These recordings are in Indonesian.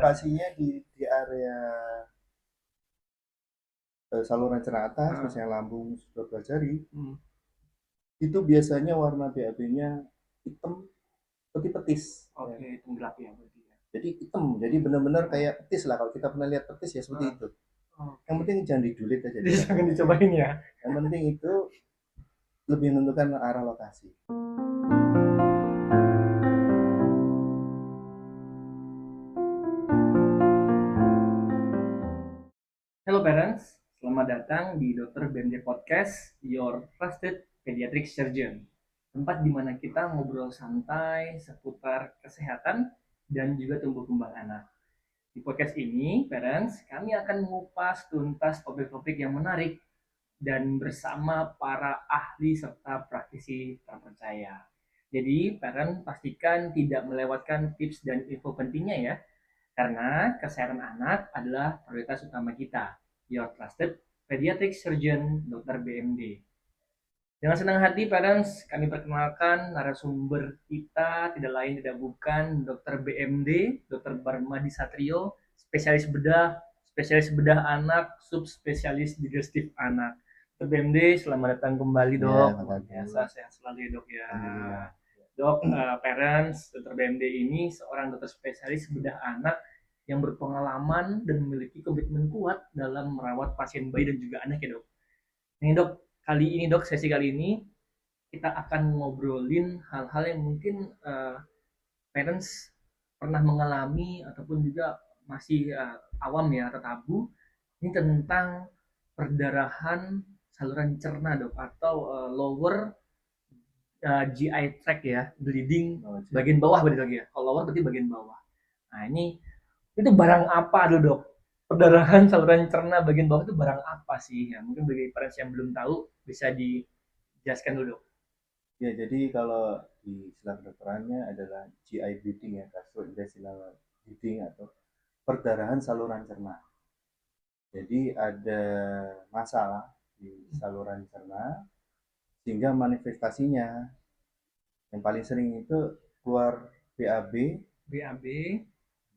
Lokasinya di area saluran cerna atas, misalnya lambung sudah pelajari, itu biasanya warna BAB-nya hitam putih petis. Oke, Ya. hitam gelap ya berarti ya. Jadi hitam, jadi benar-benar kayak petis lah. Kalau kita pernah lihat petis ya seperti itu. Yang Oke. penting jangan dijulit aja Jadi jangan dikasihnya ya. dicobain ya. Yang penting itu lebih menentukan arah lokasi. Hello parents, selamat datang di Dr. BMD Podcast, your trusted pediatric surgeon. Tempat di mana kita ngobrol santai seputar kesehatan dan juga tumbuh kembang anak. Di podcast ini, parents, kami akan mengupas tuntas topik-topik yang menarik dan bersama para ahli serta praktisi terpercaya. Jadi, parent pastikan tidak melewatkan tips dan info pentingnya ya, karena kesehatan anak adalah prioritas utama kita. Your trusted pediatric surgeon, Dr. BMD. Dengan senang hati, parents, kami perkenalkan narasumber kita tidak lain tidak bukan Dr. BMD, Dr. Barmadi Satrio, spesialis bedah anak, subspesialis digestif anak. Dr. BMD, selamat datang kembali Ya, dok. Luar biasa, sehat selalu ya dok ya. alhamdulillah. Dok, parents, Dr. BMD ini seorang dokter spesialis bedah anak yang berpengalaman dan memiliki komitmen kuat dalam merawat pasien bayi dan juga anak ya dok. Ini dok, sesi kali ini kita akan ngobrolin hal-hal yang mungkin parents pernah mengalami ataupun juga masih awam ya atau tabu. Ini tentang perdarahan saluran cerna dok atau lower GI tract ya, bleeding bagian bawah berarti lagi ya. Kalau lower berarti bagian bawah. Nah ini itu barang apa dulu dok? Perdarahan saluran cerna bagian bawah itu barang apa sih? Ya, mungkin bagi parents yang belum tahu bisa dijelaskan dulu dok. Ya, jadi kalau di istilah kedokterannya adalah GI bleeding ya, gastrointestinal bleeding atau perdarahan saluran cerna. Jadi ada masalah di saluran cerna sehingga manifestasinya yang paling sering itu keluar BAB BAB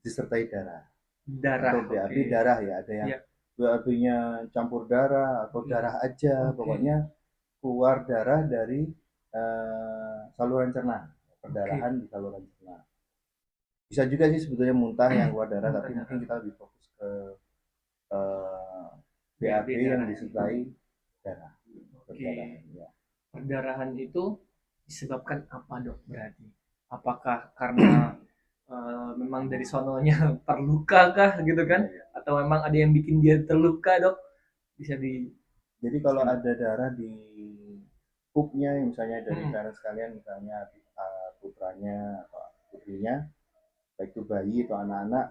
disertai darah darah, atau oke. BAB Okay. darah ya, ada yang Ya. BAB-nya campur darah atau darah aja, pokoknya keluar darah dari saluran cerna, perdarahan di saluran cerna. Bisa juga sih sebetulnya muntah yang keluar darah, tapi mungkin kita lebih fokus ke BAB yang disertai darah. Perdarahan, ya. Perdarahan itu disebabkan apa dok berarti? Apakah karena memang dari sononya terluka kah gitu kan? Atau memang ada yang bikin dia terluka dok? Bisa di. Jadi kalau ada darah di pupnya, misalnya dari parents kalian, misalnya putranya atau putrinya, baik itu bayi atau anak-anak,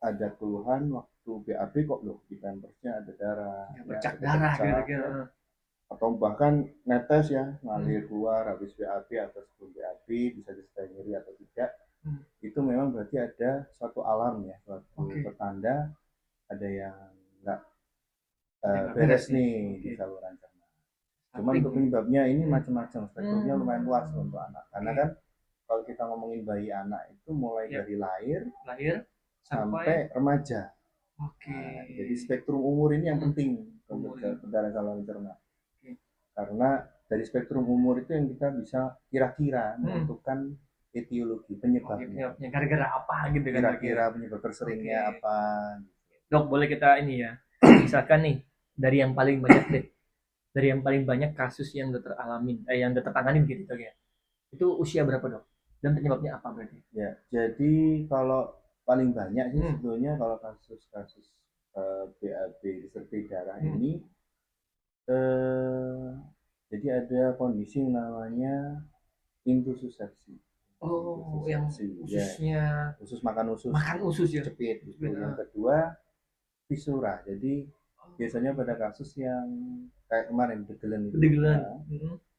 ada keluhan waktu BAB kok loh di pampersnya ada darah, Ya, ya, bercak ada darah gitu bercak, gitu. ya. Atau bahkan netes ya, ngalir keluar habis BAB atau sebelum BAB, bisa disertai nyeri atau tidak. Itu memang berarti ada suatu alarm ya, suatu pertanda ada yang nggak beres nih di saluran cerna. Cuman untuk penyebabnya ini macam-macam, spektrumnya lumayan luas untuk anak. Karena kan kalau kita ngomongin bayi anak itu mulai dari lahir sampai remaja. Nah, jadi spektrum umur ini yang penting untuk perdarahan saluran cerna. Karena dari spektrum umur itu yang kita bisa kira-kira menentukan etiologi penyebabnya. Gara-gara apa gitu kan? Kira-kira penyebab terseringnya apa. Dok, boleh kita ini ya. Misalkan nih dari yang paling banyak deh. Dari yang paling banyak kasus yang dokter alamin, yang dokter tanganin gitu dok ya. Itu usia berapa dok? Dan penyebabnya apa berarti? Ya, jadi kalau paling banyak sih sebetulnya kalau kasus-kasus BAB disertai darah ini, jadi ada kondisi yang namanya intussuscepsi. Oh, yang ya, usus makan usus ya. cepit gitu. Yang kedua visura. Jadi biasanya pada kasus yang kayak kemarin degelan itu,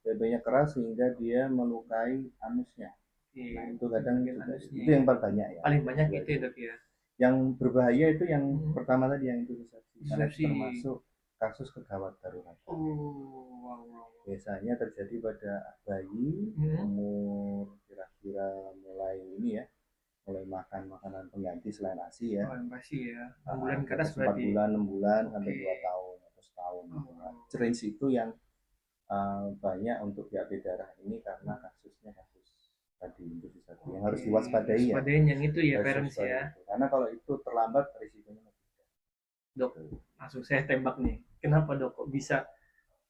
BAB-nya keras sehingga dia melukai anusnya. Nah, itu kadang juga itu yang paling banyak ya. Paling banyak itu ya dok ya. Yang berbahaya itu yang pertama tadi yang intussuscepsi, karena termasuk kasus kegawat darurat. Biasanya terjadi pada bayi umur kira-kira mulai ini ya, mulai makan makanan pengganti selain ASI ya. Oh, yang pasti ya. 6 bulan ke atas 4 berarti. bulan, 6 bulan sampai Oke. 2 tahun atau setahun. Oh. Range itu yang banyak untuk BAB darah ini karena kasusnya kasus tadi infeksi tadi yang harus diwaspadai ya. Waspadain yang itu ya Harus parents waspadai ya. itu. Karena kalau itu terlambat risikonya lebih. Dok, langsung saya tembak nih. Kenapa dok kok bisa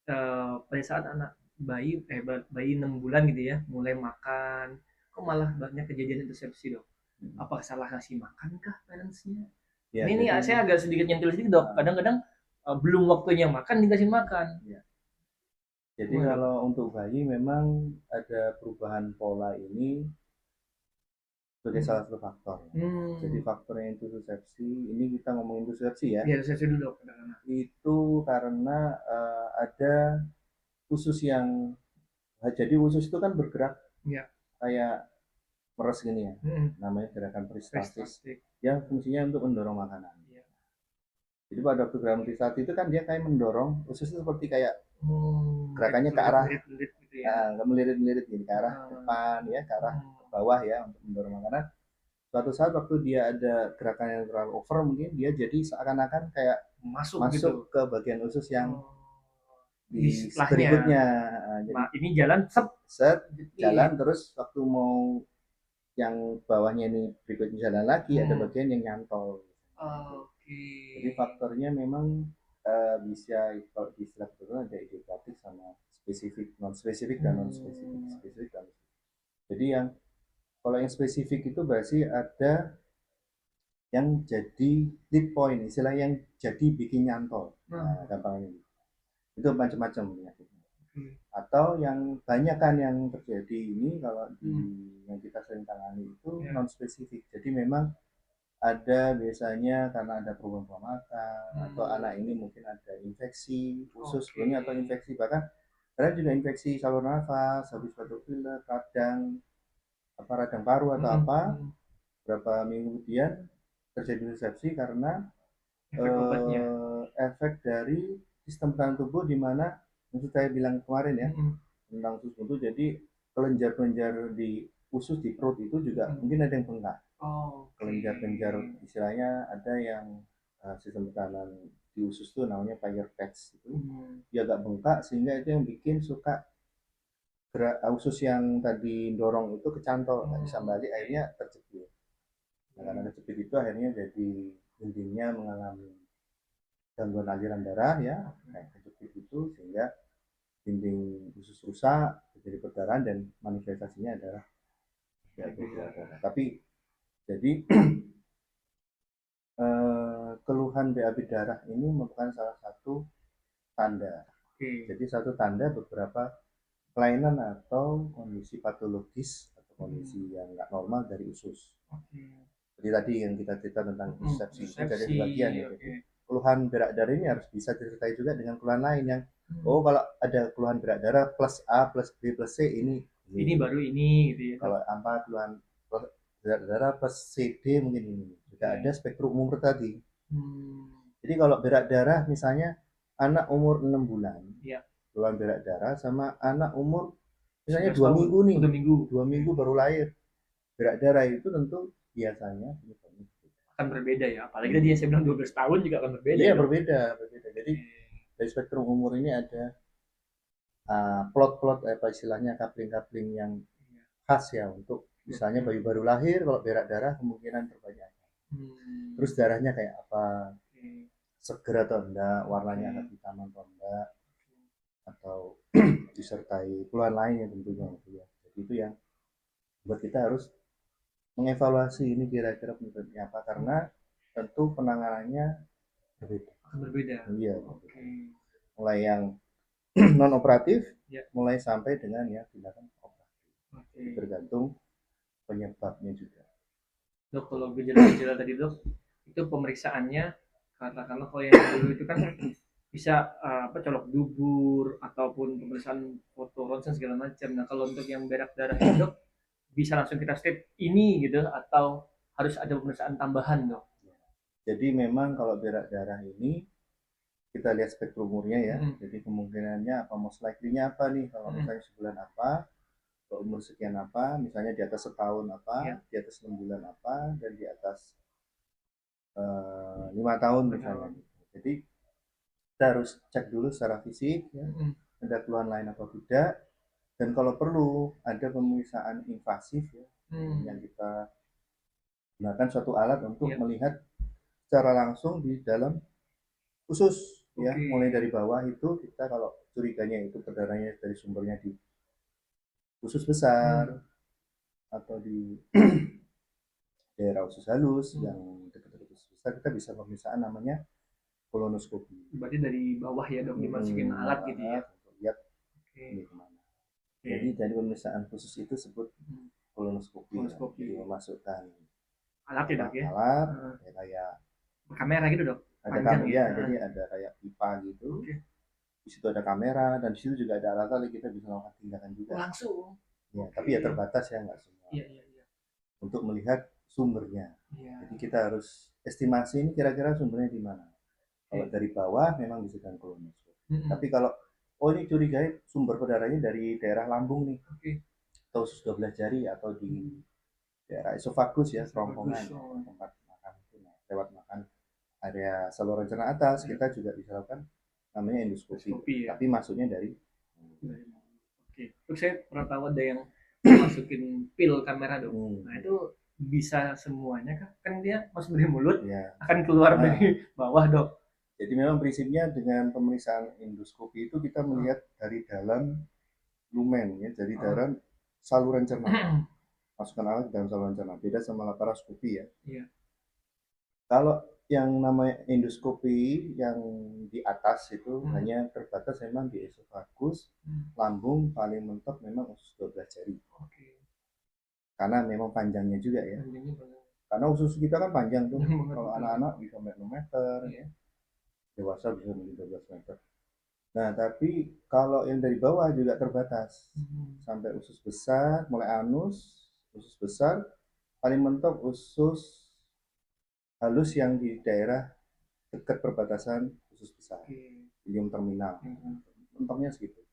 pada saat anak bayi 6 bulan gitu ya mulai makan kok malah banyak kejadian intersepsi dok? Apa salah kasih makan kah parentsnya? Ya, Ini jadi, saya agak sedikit nyentil sedikit dok. Kadang-kadang belum waktunya makan dikasih makan. Ya. Jadi kalau untuk bayi memang ada perubahan pola ini sebagai salah satu faktor. Jadi faktornya intussusepsi, ini kita ngomongin intussusepsi ya. Iya, saya dulu dok. Itu karena ada usus yang jadi usus itu kan bergerak ya. kayak meres gini ya. Namanya gerakan peristaltis yang fungsinya untuk mendorong makanan. Ya. Jadi pada gerakan peristaltis itu kan dia kayak mendorong usus itu seperti kayak gerakannya ke arah melirit-melirit gitu, ke arah depan ya, ke arah ke bawah ya untuk mendorong makanan. Suatu saat waktu dia ada gerakan yang terlalu over mungkin dia jadi seakan-akan kayak masuk gitu ke bagian usus yang di berikutnya. Jadi ini jalan set jalan terus waktu mau yang bawahnya ini berikutnya jalan lagi ada bagian yang nyantol. Jadi faktornya memang bisa kalau di istilah kedokteran ada idiopathic sama spesifik, non spesifik dan non spesifik, Jadi yang kalau yang spesifik itu berarti ada yang jadi lead point, istilah yang jadi bikin nyantol. Nah, gampangnya itu macam-macam penyakitnya. Atau yang banyak kan yang terjadi ini kalau di yang kita sering tangani itu non spesifik. Jadi memang ada biasanya karena ada perubahan pola makan atau anak ini mungkin ada infeksi khusus sebelumnya atau infeksi bahkan kadang juga infeksi saluran nafas habis batuk pilek radang paru atau apa berapa minggu kemudian terjadi resepsi karena efek dari sistem pertahanan tubuh di mana yang saya bilang kemarin ya tentang usus buntu jadi kelenjar-kelenjar di usus di perut itu juga mungkin ada yang bengkak. Kelenjar-kelenjar istilahnya ada yang sistem pertahanan di usus itu namanya Peyer's patch itu dia agak bengkak sehingga itu yang bikin suka usus yang tadi dorong itu kecantol nggak bisa balik akhirnya terjepit. Nah, karena terjepit itu akhirnya jadi dindingnya mengalami gangguan aliran darah ya kayak terjepit itu sehingga dinding usus rusak terjadi perdarahan dan manifestasinya adalah darah. Tapi jadi keluhan BAB darah ini merupakan salah satu tanda. Jadi satu tanda beberapa kelainan atau kondisi patologis atau kondisi yang nggak normal dari usus. Jadi tadi yang kita cerita tentang resepsi itu dari bagian ya. Jadi keluhan berak darah ini harus bisa disertai juga dengan keluhan lain yang kalau ada keluhan berak darah plus A plus B plus C ini baru ini gitu ya. Kalau apa keluhan berak darah plus C D mungkin ini juga ada spektrum umur tadi. Jadi kalau berak darah misalnya anak umur 6 bulan keluhan berak darah sama anak umur misalnya 2 minggu nih 2 minggu baru lahir berak darah itu tentu biasanya akan berbeda ya apalagi tadi yang saya bilang 12 tahun juga akan berbeda iya berbeda jadi dari spektrum umur ini ada plot-plot apa istilahnya kapling-kapling yang khas ya untuk misalnya bayi baru lahir kalau berak darah kemungkinan terbanyak terus darahnya kayak apa seger atau enggak warnanya agak hitam atau enggak atau disertai keluhan lainnya tentunya ya. Jadi itu yang buat kita harus mengevaluasi ini kira-kira penyebabnya apa karena tentu penanganannya berbeda. Akan berbeda. Iya. Mulai yang non operatif, mulai sampai dengan ya tindakan operatif. Tergantung penyebabnya juga. Dok, kalau gejala-gejala tadi dok, itu pemeriksaannya katakanlah kalau yang dulu itu kan bisa colok dubur ataupun pemeriksaan foto ronsen segala macam. Nah kalau untuk yang berak darah itu dok bisa langsung kita state ini gitu atau harus ada pemeriksaan tambahan dok? Jadi memang kalau berak darah ini kita lihat spektrum umurnya ya. Jadi kemungkinannya apa most likely-nya apa nih kalau misalnya sebulan apa umur sekian apa, misalnya di atas setahun apa, Iya. di atas 6 bulan apa, dan di atas 5 tahun misalnya. Jadi kita harus cek dulu secara fisik, ya, ada keluhan lain atau tidak, dan kalau perlu ada pemeriksaan invasif, ya, yang kita gunakan suatu alat untuk melihat secara langsung di dalam usus, ya, mulai dari bawah itu kita kalau curiganya itu berdarahnya dari sumbernya di usus besar atau di daerah usus halus yang dekat-dekat usus besar, kita bisa pemeriksaan namanya kolonoskopi. Berarti dari bawah ya dok dimasukin alat gitu ya. Lihat ini kemana. Jadi dari pemeriksaan khusus itu disebut kolonoskopi. Jadi memasukkan alat ya dok ya. Alat kayak kamera gitu dok. Ada kamera ya, jadi ada kayak pipa gitu. Di situ ada kamera dan di situ juga ada alat-alat kita bisa melakukan tindakan juga. Langsung. Ya, tapi ya terbatas ya, nggak semua. Iya. Untuk melihat sumbernya. Jadi kita harus estimasi ini kira-kira sumbernya di mana. Kalau dari bawah memang bisa dengan kolonoskopi. Tapi kalau ini curiga sumber perdarahannya dari daerah lambung nih, atau usus 12 jari atau di daerah esofagus ya, kerongkongan, tempat makan itu, lewat makan area saluran cerna atas, kita juga bisa lakukan namanya endoskopi. Tapi masuknya dari Terus saya pernah tahu ada yang masukin pil kamera dong. Nah itu bisa semuanya kan dia masuk dari mulut akan keluar dari bawah dok. Jadi memang prinsipnya dengan pemeriksaan endoskopi itu kita melihat dari dalam lumen ya, dari dalam saluran cerna. Masukkan alat dalam saluran cerna. Beda sama laparoskopi ya. Kalau yang namanya endoskopi yang di atas itu hanya terbatas memang di esofagus, lambung, paling mentok memang usus 12 jari. Karena memang panjangnya juga ya. Karena usus kita kan panjang tuh. Kalau anak-anak bisa 6 meter ya. Dewasa bisa menjadi 12 meter. Nah, tapi kalau yang dari bawah juga terbatas. Sampai usus besar, mulai anus, usus besar, paling mentok usus halus yang di daerah dekat perbatasan usus besar, ileum terminal. Mentoknya segitu.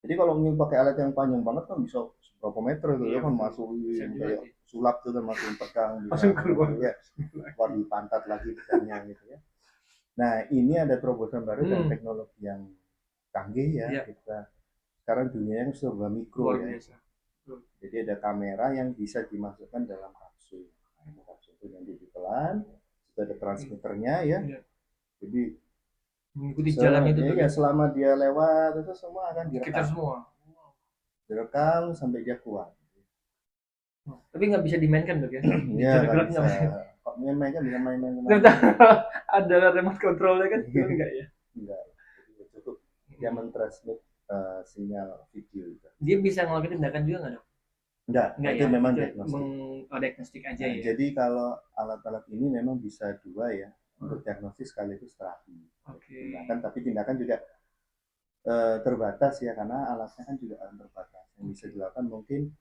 Jadi kalau ingin pakai alat yang panjang banget kan bisa berapa meter itu ya kan, masukin kayak sulap tuh kan, masukin pedang langsung keluar ya, keluar di pantat lagi pedangnya gitu ya. Nah, ini ada terobosan baru dan teknologi yang canggih ya. Kita sekarang dunia yang serba mikro ya. Jadi ada kamera yang bisa dimasukkan dalam kapsul. Kapsul itu nanti ditelan, sudah ada transmitternya ya. Jadi mengikuti jalan itu ya, selama dia lewat itu semua akan direkam. Kita semua. Direkam sampai dia keluar. Tapi nggak bisa dimainkan dok ya? Iya, nggak bisa. Kok main-main bisa main-main. Ada remote controlnya kan? Enggak ya? Enggak. Cukup dia mentransmit sinyal video. Dia bisa ngelakuin tindakan juga nggak dok? Enggak, itu ya? Memang diagnostik. Diagnostik aja ya. Jadi kalau alat-alat ini memang bisa dua ya, untuk diagnosis sekaligus terapi. Tindakan, tapi tindakan juga terbatas ya, karena alatnya kan juga terbatas. Yang bisa dilakukan mungkin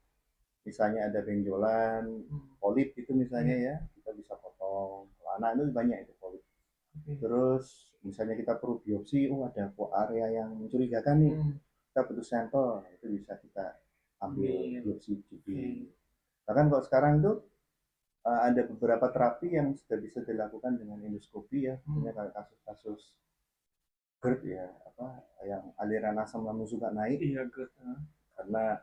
misalnya ada benjolan, polip itu misalnya ya, kita bisa potong. Anak itu banyak itu polip. Terus misalnya kita perlu biopsi, ada area yang mencurigakan nih, kita butuh sampel, itu bisa kita ambil biopsi juga. Bahkan kalau sekarang tuh ada beberapa terapi yang sudah bisa dilakukan dengan endoskopi ya, kayak kasus-kasus GERD ya, yang aliran asam lambung suka naik. Iya, GERD. Karena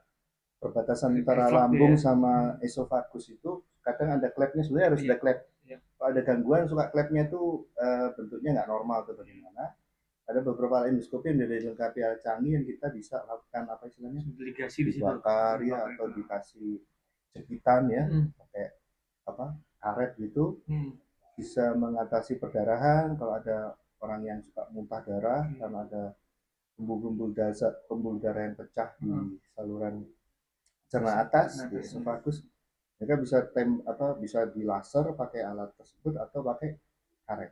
perbatasan antara lambung sama esofagus itu kadang ada klepnya, sebenarnya harus ada klep. Kalau ada gangguan suka klepnya itu bentuknya nggak normal atau bagaimana. Ada beberapa endoskopi yang dilengkapi alat canggih yang kita bisa lakukan istilahnya dibakar ya, atau dikasih jepitan ya, pakai karet gitu, bisa mengatasi perdarahan. Kalau ada orang yang suka muntah darah karena ada pembuluh darah yang pecah di saluran cerna atas di esofagus, mereka bisa bisa di laser pakai alat tersebut atau pakai karet.